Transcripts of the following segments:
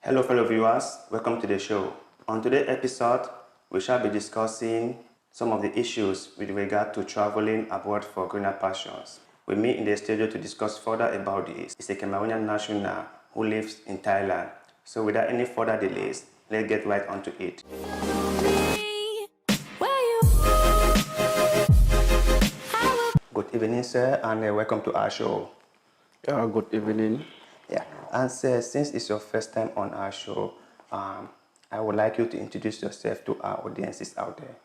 Hello fellow viewers, welcome to the show. On today's episode, we shall be discussing some of the issues with regard to traveling abroad for greener pastures. With me in the studio to discuss further about this is a Cameroonian national who lives in Thailand. So without any further delays, let's get right onto it. Good evening, sir, and welcome to our show. Good evening. Yeah, and sir, since it's your first time on our show, I would like you to introduce yourself to our audiences out there.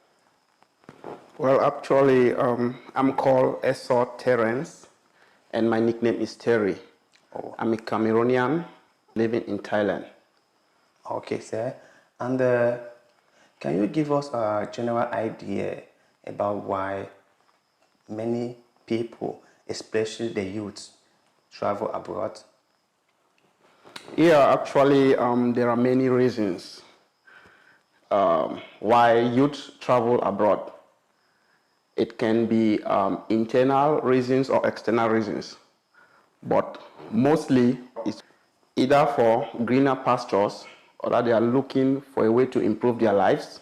Well, actually, I'm called Esaw Terence, and my nickname is Terry. Oh. I'm a Cameroonian living in Thailand. Okay, sir. And can you give us a general idea about why many people, especially the youths, travel abroad? Yeah, actually, there are many reasons why youth travel abroad. It can be internal reasons or external reasons, but mostly it's either for greener pastures or that they are looking for a way to improve their lives,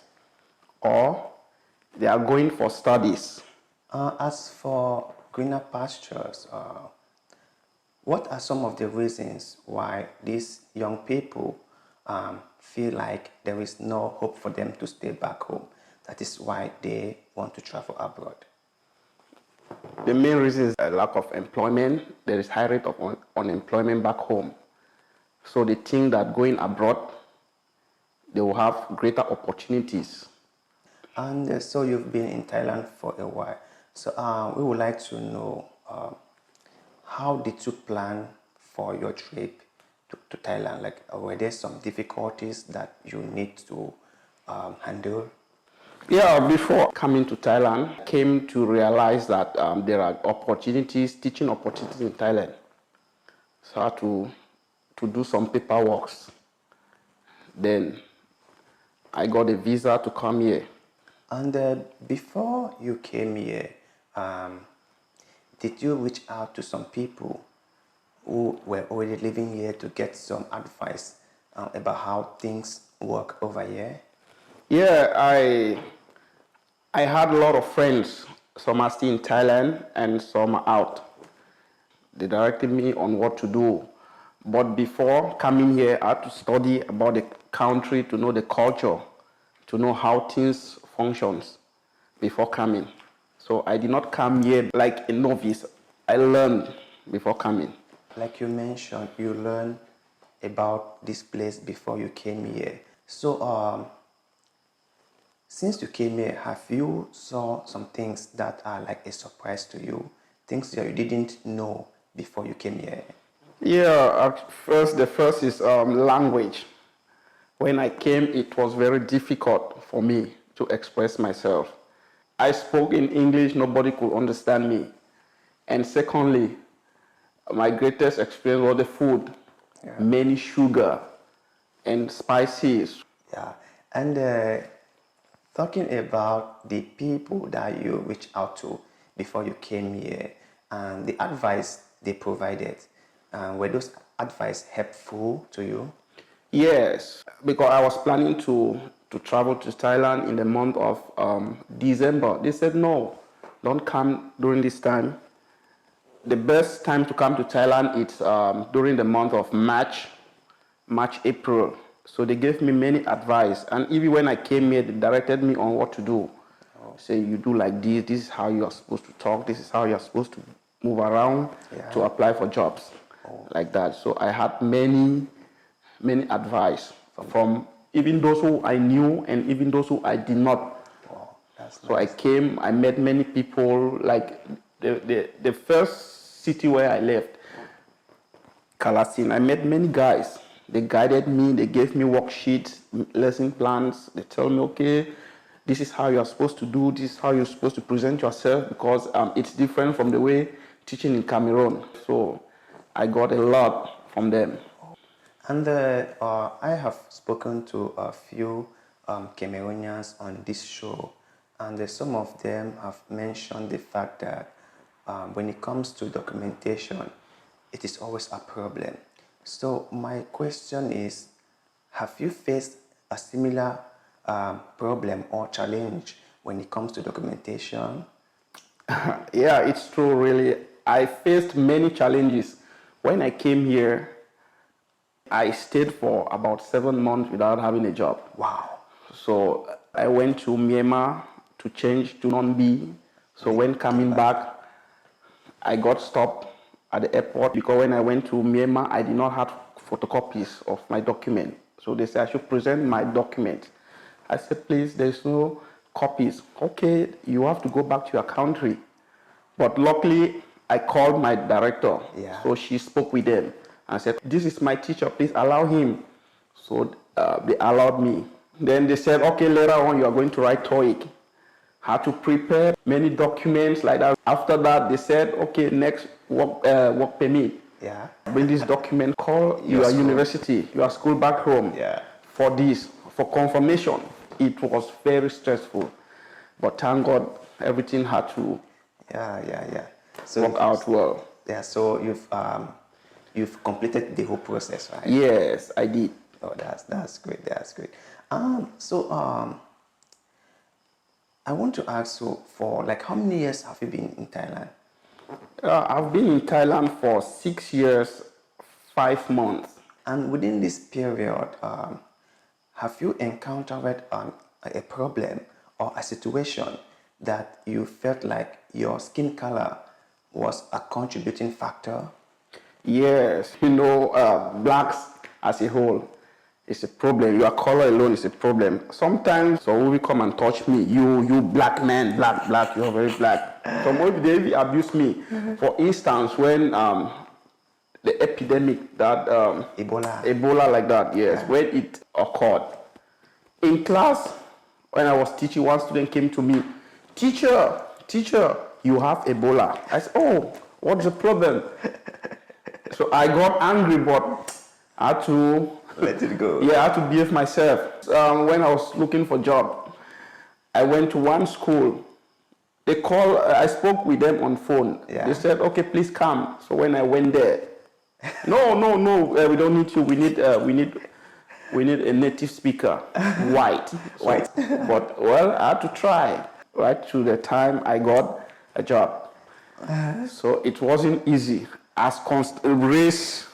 or they are going for studies. As for greener pastures, what are some of the reasons why these young people feel like there is no hope for them to stay back home? That is why they want to travel abroad. The main reason is a lack of employment. There is high rate of unemployment back home. So they think that going abroad, they will have greater opportunities. And so you've been in Thailand for a while. So we would like to know, how did you plan for your trip to Thailand? Like, were there some difficulties that you need to handle? Yeah, before coming to Thailand, I came to realize that there are opportunities, teaching opportunities in Thailand. So I had to do some paperwork. Then I got a visa to come here. And before you came here, did you reach out to some people who were already living here to get some advice about how things work over here? Yeah, I had a lot of friends. Some are still in Thailand and some are out. They directed me on what to do. But before coming here, I had to study about the country, to know the culture, to know how things functions before coming. So I did not come here like a novice. I learned before coming. Like you mentioned, you learned about this place before you came here. So since you came here, have you saw some things that are like a surprise to you? Things that you didn't know before you came here? Yeah, the first is language. When I came, it was very difficult for me to express myself. I spoke in English, nobody could understand me. And secondly, my greatest experience was the food. Yeah. Many sugar and spices. Yeah, and talking about the people that you reached out to before you came here and the advice they provided, were those advice helpful to you? Yes, because I was planning to travel to Thailand in the month of December. They said, no, don't come during this time. The best time to come to Thailand is during the month of March, April. So they gave me many advice. And even when I came here, they directed me on what to do. Oh. Say, you do like this is how you are supposed to talk, this is how you are supposed to move around to apply for jobs, like that. So I had many advice from even those who I knew and even those who I did not. Oh, that's so nice. I came, I met many people. Like the first city where I left, Kalasin, I met many guys. They guided me, they gave me worksheets, lesson plans. They tell me, okay, this is how you're supposed to do, this is how you're supposed to present yourself, because it's different from the way teaching in Cameroon. So I got a lot from them. And I have spoken to a few Cameroonians on this show, and some of them have mentioned the fact that when it comes to documentation, it is always a problem. So my question is, Have you faced a similar problem or challenge when it comes to documentation? Yeah, it's true, really. I faced many challenges. When I came here, I stayed for about 7 months without having a job. Wow. So I went to Myanmar to change to non-B. So when coming back, I got stopped at the airport because when I went to Myanmar, I did not have photocopies of my document. So they said I should present my document. I said, please, there's no copies. Okay, you have to go back to your country. But luckily, I called my director. Yeah. So she spoke with them and said, this is my teacher, please allow him. So they allowed me. Then they said, okay, later on you are going to write TOEIC. Had to prepare many documents like that. After that, they said, okay, next work permit. Yeah. Bring this document, call your university, your school back home for this, for confirmation. It was very stressful. But thank God, everything had to so work out well. Yeah, so you've completed the whole process, right? Yes, I did. Oh, that's great. That's great. I want to ask you, for like, how many years have you been in Thailand? I've been in Thailand for 6 years, 5 months. And within this period, have you encountered a problem or a situation that you felt like your skin color was a contributing factor? Yes, blacks as a whole is a problem. Your color alone is a problem. Sometimes someone will come and touch me. You black man, black, you're very black. Some will they abuse me. For instance, when the epidemic that Ebola like that, yes, when it occurred. In class, when I was teaching, one student came to me, teacher, you have Ebola. I said, oh, what's the problem? So I got angry, but I had to let it go. Yeah, I had to behave myself. When I was looking for a job, I went to one school. I spoke with them on phone. Yeah. They said, okay, please come. So when I went there, no, we don't need you. We need a native speaker, white. White. But, well, I had to try. Right to the time I got a job. So it wasn't easy. As race,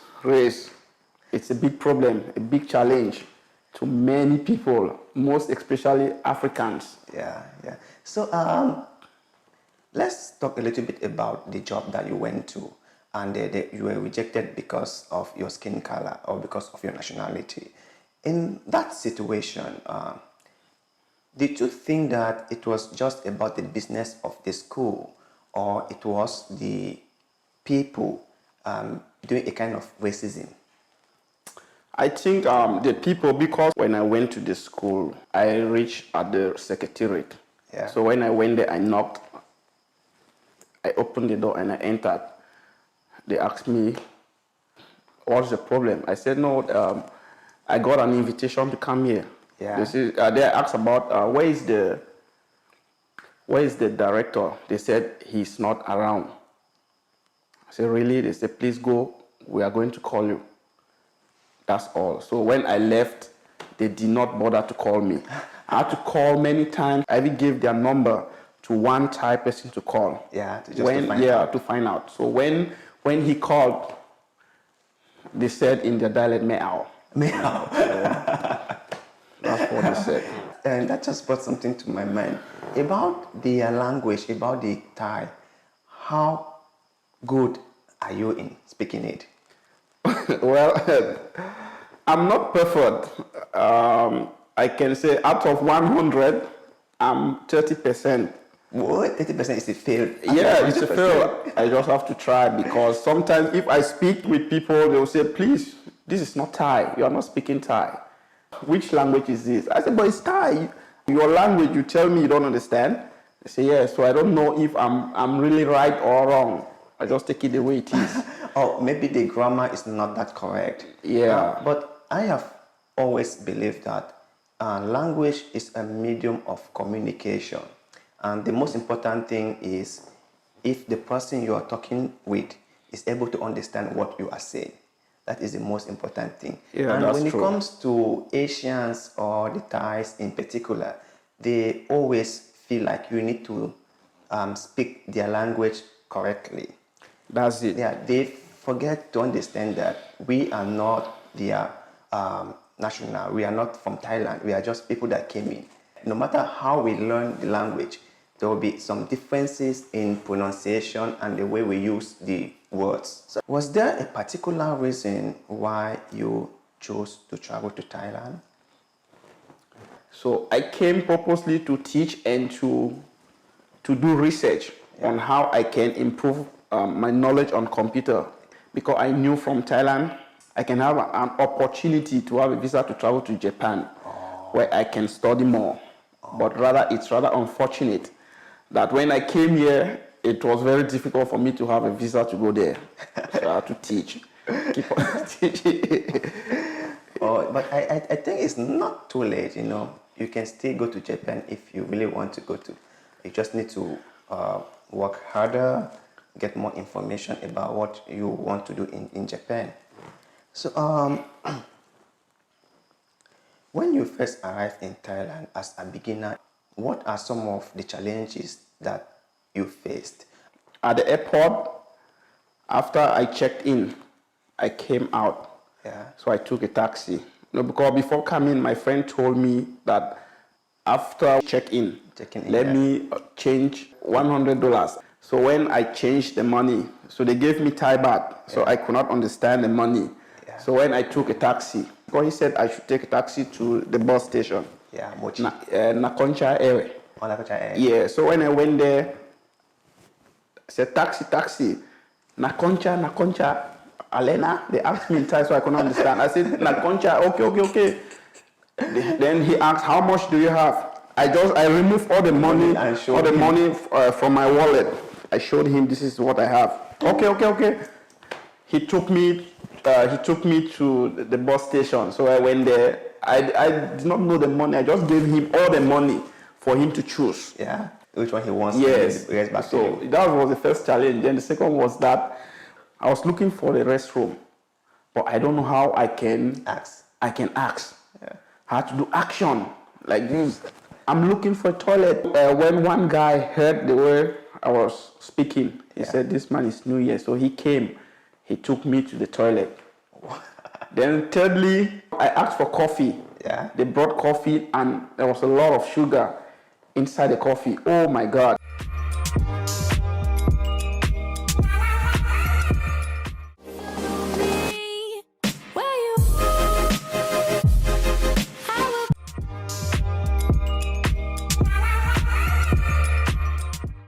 it's a big problem, a big challenge to many people, most especially Africans. Yeah. So let's talk a little bit about the job that you went to, and you were rejected because of your skin color or because of your nationality. In that situation, did you think that it was just about the business of the school, or it was the people doing a kind of racism? I think the people, because when I went to the school, I reached at the secretariat. Yeah. So when I went there, I knocked, I opened the door and I entered. They asked me, what's the problem? I said, no, I got an invitation to come here. Yeah. They asked about, where is the director? They said, he's not around. I said, really? They said, please go, we are going to call you. That's all. So when I left, they did not bother to call me. I had to call many times. I even gave their number to one Thai person to call. Yeah, to find out. So when he called, they said in their dialect, meow. Meow. That's what they said. And that just brought something to my mind. About the language, about the Thai, how good are you in speaking it? Well, I'm not perfect. I can say out of 100, I'm 30%. What? 30% is a fail? Yeah, it's a fail. I just have to try, because sometimes if I speak with people, they will say, please, this is not Thai. You are not speaking Thai. Which language is this? I said, but it's Thai. Your language, you tell me you don't understand. They say, yeah, so I don't know if I'm really right or wrong. I just take it the way it is. Or maybe the grammar is not that correct. Yeah. But I have always believed that language is a medium of communication. And the most important thing is if the person you are talking with is able to understand what you are saying. That is the most important thing. Yeah, and that's when true. it comes to Asians or the Thais in particular, they always feel like you need to speak their language correctly. That's it. Yeah, they forget to understand that we are not their national. We are not from Thailand. We are just people that came in. No matter how we learn the language, there will be some differences in pronunciation and the way we use the words. So was there a particular reason why you chose to travel to Thailand? So I came purposely to teach and to do research on how I can improve my knowledge on computer, because I knew from Thailand I can have an opportunity to have a visa to travel to Japan, where I can study more. But it's rather unfortunate that when I came here, it was very difficult for me to have a visa to go there. So I had to teach. Keep on teaching. But I think it's not too late, you know. You can still go to Japan if you really want to go to. You just need to work harder, get more information about what you want to do in Japan. So when you first arrived in Thailand as a beginner, what are some of the challenges that you faced? At the airport, after I checked in, I came out. Yeah. So I took a taxi. No, because before coming, my friend told me that after check-in, let me change $100. So when I changed the money, so they gave me Thai baht, so I could not understand the money. Yeah. So when I took a taxi, because he said I should take a taxi to the bus station. Yeah, Mochi. Nakoncha area. Oh, Nakoncha area. Yeah, so when I went there, I said, taxi. Nakoncha, Alena. They asked me in Thai, so I couldn't understand. I said, Nakoncha, okay. Then he asked, how much do you have? I removed all the money, from my wallet. I showed him, this is what I have. Okay. He took me to the bus station. So I went there. I did not know the money. I just gave him all the money for him to choose. Yeah. Which one he wants yes. to get back so to you. That was the first challenge. Then the second was that I was looking for the restroom, but I don't know how I can ask. Yeah. I had to do action like this. I'm looking for a toilet. When one guy heard the way I was speaking, he said, this man is new here. So he came. He took me to the toilet. Then thirdly, I asked for coffee. Yeah. They brought coffee and there was a lot of sugar inside the coffee. Oh my God.